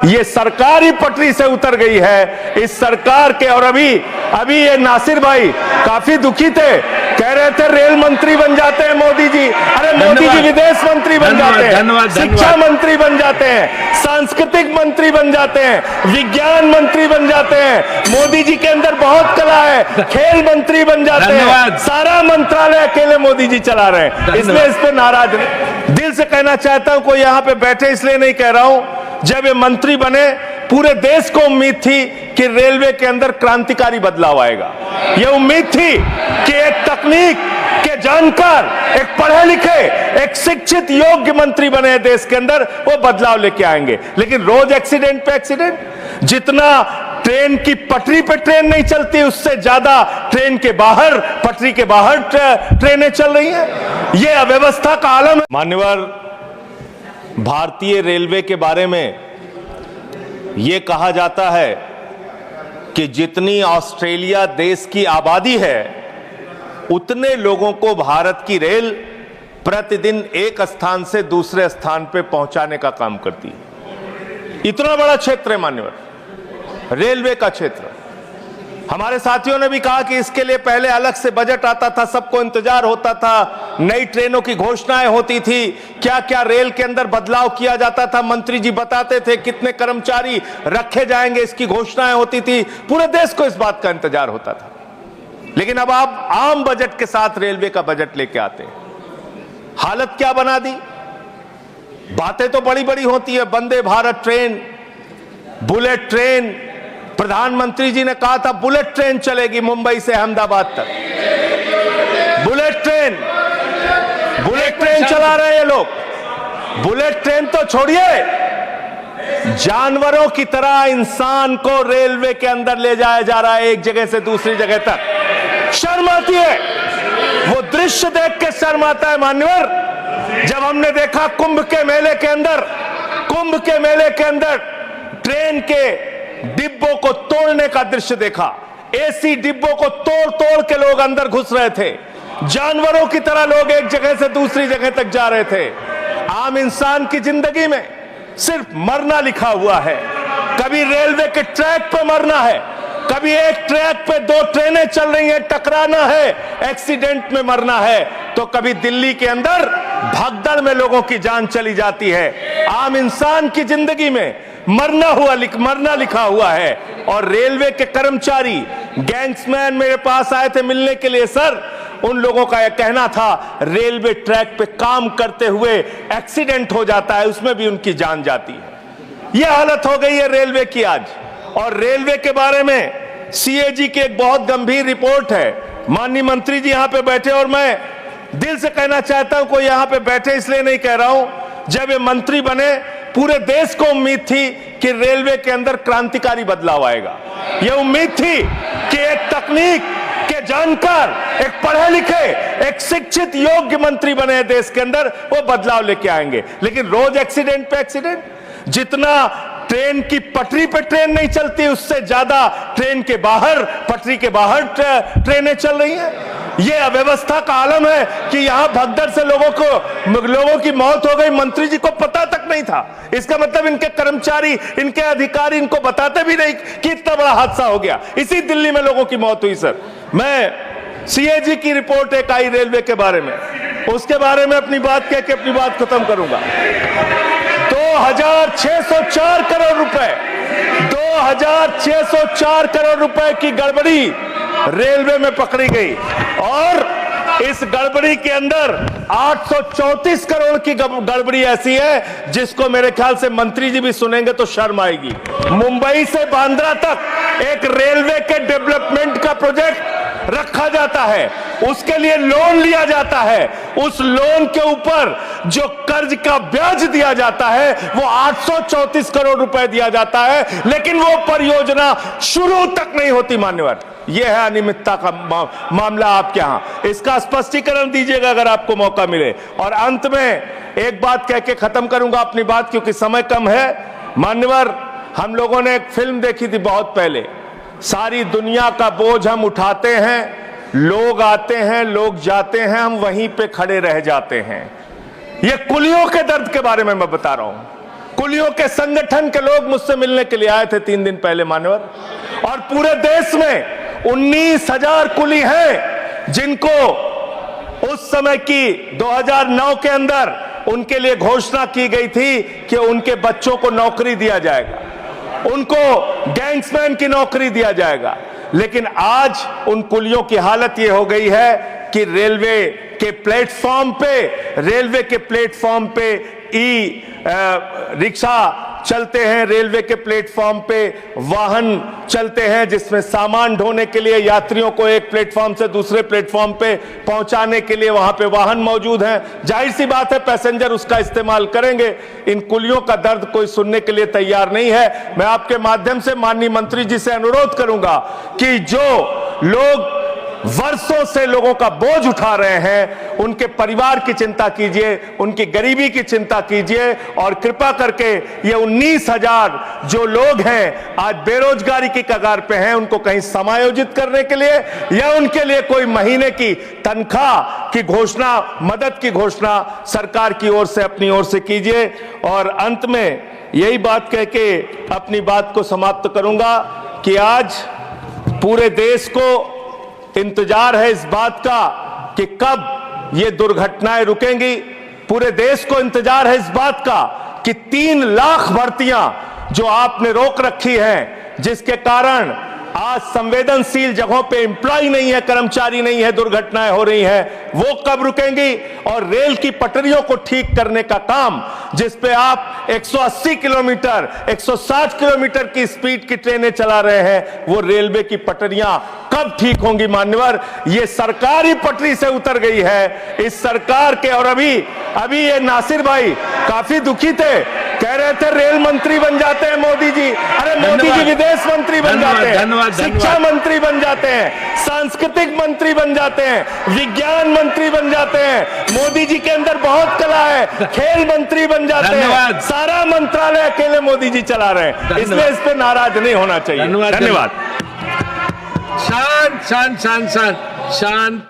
ये सरकार ही पटरी से उतर गई है। इस सरकार के, और अभी ये नासिर भाई काफी दुखी थे, कह रहे थे रेल मंत्री बन जाते हैं मोदी जी। अरे मोदी जी विदेश मंत्री बन जाते हैं, शिक्षा मंत्री बन जाते हैं, सांस्कृतिक मंत्री बन जाते हैं, विज्ञान मंत्री बन जाते हैं। मोदी जी के अंदर बहुत कला है, खेल मंत्री बन जाते हैं। सारा मंत्रालय अकेले मोदी जी चला रहे हैं, इसलिए इस पे नाराज नहीं। दिल से कहना चाहता हूं, कोई यहां पे बैठे इसलिए नहीं कह रहा हूं, जब ये मंत्री बने पूरे देश को उम्मीद थी कि रेलवे के अंदर क्रांतिकारी बदलाव आएगा। ये उम्मीद थी कि एक तकनीक के जानकार, एक पढ़े लिखे, एक शिक्षित योग्य मंत्री बने देश के अंदर, वो बदलाव लेके आएंगे। लेकिन रोज एक्सीडेंट पे एक्सीडेंट, जितना ट्रेन की पटरी पे ट्रेन नहीं चलती, उससे ज्यादा ट्रेन के बाहर, पटरी के बाहर ट्रेनें चल रही हैं। ये अव्यवस्था का आलम है। मान्यवर, भारतीय रेलवे के बारे में यह कहा जाता है कि जितनी ऑस्ट्रेलिया देश की आबादी है, उतने लोगों को भारत की रेल प्रतिदिन एक स्थान से दूसरे स्थान पे पहुंचाने का काम करती है। इतना बड़ा क्षेत्र है मान्यवर, रेलवे का क्षेत्र। हमारे साथियों ने भी कहा कि इसके लिए पहले अलग से बजट आता था, सबको इंतजार होता था, नई ट्रेनों की घोषणाएं होती थी, क्या क्या रेल के अंदर बदलाव किया जाता था, मंत्री जी बताते थे कितने कर्मचारी रखे जाएंगे, इसकी घोषणाएं होती थी, पूरे देश को इस बात का इंतजार होता था। लेकिन अब आप आम बजट के साथ रेलवे का बजट लेके आते हैं, हालत क्या बना दी। बातें तो बड़ी बड़ी होती है, Vande Bharat train, bullet train, प्रधानमंत्री जी ने कहा था बुलेट ट्रेन चलेगी मुंबई से अहमदाबाद तक। बुलेट ट्रेन चला रहे हैं ये लोग। बुलेट ट्रेन तो छोड़िए, जानवरों की तरह इंसान को रेलवे के अंदर ले जाया जा रहा है, एक जगह से दूसरी जगह तक। शर्म आती है, वो दृश्य देख के शर्म आता है मान्यवर। जब हमने देखा कुंभ के मेले के अंदर ट्रेन के डिब्बों को तोड़ने का दृश्य देखा, एसी डिब्बों को तोड़ तोड़ के लोग अंदर घुस रहे थे, जानवरों की तरह लोग एक जगह से दूसरी जगह तक जा रहे थे। आम इंसान की जिंदगी में सिर्फ मरना लिखा हुआ है। कभी रेलवे के ट्रैक पे मरना है, कभी एक ट्रैक पे दो ट्रेनें चल रही हैं, टकराना है, एक्सीडेंट में मरना है, तो कभी दिल्ली के अंदर भगदड़ में लोगों की जान चली जाती है। आम इंसान की जिंदगी में मरना लिखा हुआ है। और रेलवे के कर्मचारी, गैंग्समैन मेरे पास आए थे मिलने के लिए। सर, उन लोगों का यह कहना था रेलवे ट्रैक पे काम करते हुए एक्सीडेंट हो जाता है, उसमें भी उनकी जान जाती है। यह हालत हो गई है रेलवे की आज। और रेलवे के बारे में सीएजी की एक बहुत गंभीर रिपोर्ट है। माननीय मंत्री जी यहां पे बैठे, और मैं दिल से कहना चाहता हूं, कोई यहां पे बैठे इसलिए नहीं कह रहा हूं, जब ये मंत्री बने पूरे देश को उम्मीद थी कि रेलवे के अंदर क्रांतिकारी बदलाव आएगा। यह उम्मीद थी कि एक तकनीक के जानकार, एक पढ़े लिखे, एक शिक्षित योग्य मंत्री बने देश के अंदर, वो बदलाव लेके आएंगे। लेकिन रोज एक्सीडेंट पे एक्सीडेंट, जितना ट्रेन की पटरी पे ट्रेन नहीं चलती, उससे ज्यादा ट्रेन के बाहर, पटरी के बाहर ट्रेनें चल रही हैं। यह अव्यवस्था का आलम है कि यहां भगदड़ से लोगों की मौत हो गई, मंत्री जी को पता तक नहीं था। इसका मतलब इनके कर्मचारी, इनके अधिकारी इनको बताते भी नहीं कि इतना बड़ा हादसा हो गया। इसी दिल्ली में लोगों की मौत हुई। सर, मैं सीएजी की रिपोर्ट एक आई रेलवे के बारे में, उसके बारे में अपनी बात कह के अपनी बात खत्म करूंगा। 2604 करोड़ रुपए, 2604 करोड़ रुपए की गड़बड़ी रेलवे में पकड़ी गई। और इस गड़बड़ी के अंदर 834 करोड़ की गड़बड़ी ऐसी है जिसको मेरे ख्याल से मंत्री जी भी सुनेंगे तो शर्म आएगी। मुंबई से बांद्रा तक एक रेलवे के डेवलपमेंट का प्रोजेक्ट रखा जाता है, उसके लिए लोन लिया जाता है, उस लोन के ऊपर जो कर्ज का ब्याज दिया जाता है वो 834 करोड़ रुपए दिया जाता है, लेकिन वो परियोजना शुरू तक नहीं होती। मान्यवर, यह है अनियमितता का मामला आपके यहां। इसका स्पष्टीकरण दीजिएगा अगर आपको मौका मिले। और अंत में एक बात कह के खत्म करूंगा अपनी बात, क्योंकि समय कम है। मान्यवर, हम लोगों ने एक फिल्म देखी थी बहुत पहले, सारी दुनिया का बोझ हम उठाते हैं, लोग आते हैं, लोग जाते हैं, हम वहीं पे खड़े रह जाते हैं। यह कुलियों के दर्द के बारे में मैं बता रहा हूं। कुलियों के संगठन के लोग मुझसे मिलने के लिए आए थे 3 दिन पहले मान्यवर, और पूरे देश में 19,000 कुली हैं जिनको उस समय की 2009 के अंदर उनके लिए घोषणा की गई थी कि उनके बच्चों को नौकरी दिया जाएगा, उनको गैंग्समैन की नौकरी दिया जाएगा। लेकिन आज उन कुलियों की हालत यह हो गई है कि रेलवे के प्लेटफॉर्म पे ई रिक्शा चलते हैं, रेलवे के प्लेटफॉर्म पे वाहन चलते हैं जिसमें सामान ढोने के लिए यात्रियों को एक प्लेटफॉर्म से दूसरे प्लेटफॉर्म पे पहुंचाने के लिए वहां पे वाहन मौजूद हैं। जाहिर सी बात है पैसेंजर उसका इस्तेमाल करेंगे। इन कुलियों का दर्द कोई सुनने के लिए तैयार नहीं है। मैं आपके माध्यम से माननीय मंत्री जी से अनुरोध करूंगा कि जो लोग वर्षों से लोगों का बोझ उठा रहे हैं उनके परिवार की चिंता कीजिए, उनकी गरीबी की चिंता कीजिए, और कृपा करके ये 19,000 जो लोग हैं आज बेरोजगारी की कगार पे हैं उनको कहीं समायोजित करने के लिए या उनके लिए कोई महीने की तनख्वाह की घोषणा, मदद की घोषणा सरकार की ओर से अपनी ओर से कीजिए। और अंत में यही बात कह के अपनी बात को समाप्त करूंगा कि आज पूरे देश को इंतजार है इस बात का कि कब ये दुर्घटनाएं रुकेंगी। पूरे देश को इंतजार है इस बात का कि 3 लाख भर्तियां जो आपने रोक रखी हैं, जिसके कारण आज संवेदनशील जगहों पे एम्प्लॉय नहीं है, कर्मचारी नहीं है, दुर्घटनाएं हो रही हैं, वो कब रुकेंगी। और रेल की पटरियों को ठीक करने का काम जिस पे आप 180 किलोमीटर 160 किलोमीटर की स्पीड की ट्रेनें चला रहे हैं, वो रेलवे की पटरियां कब ठीक होंगी मान्यवर। ये सरकार ही पटरी से उतर गई है इस सरकार के। और अभी ये नासिर भाई काफी दुखी थे, कह रहे थे रेल मंत्री बन जाते हैं मोदी जी। अरे मोदी जी विदेश मंत्री बन जाते हैं, शिक्षा मंत्री बन जाते हैं, सांस्कृतिक मंत्री बन जाते हैं, विज्ञान मंत्री बन जाते हैं। मोदी जी के अंदर बहुत कला है, खेल मंत्री बन जाते हैं। सारा मंत्रालय अकेले मोदी जी चला रहे हैं, इसलिए इस पे नाराज नहीं होना चाहिए। धन्यवाद। शांत शांत शांत शांत शांत।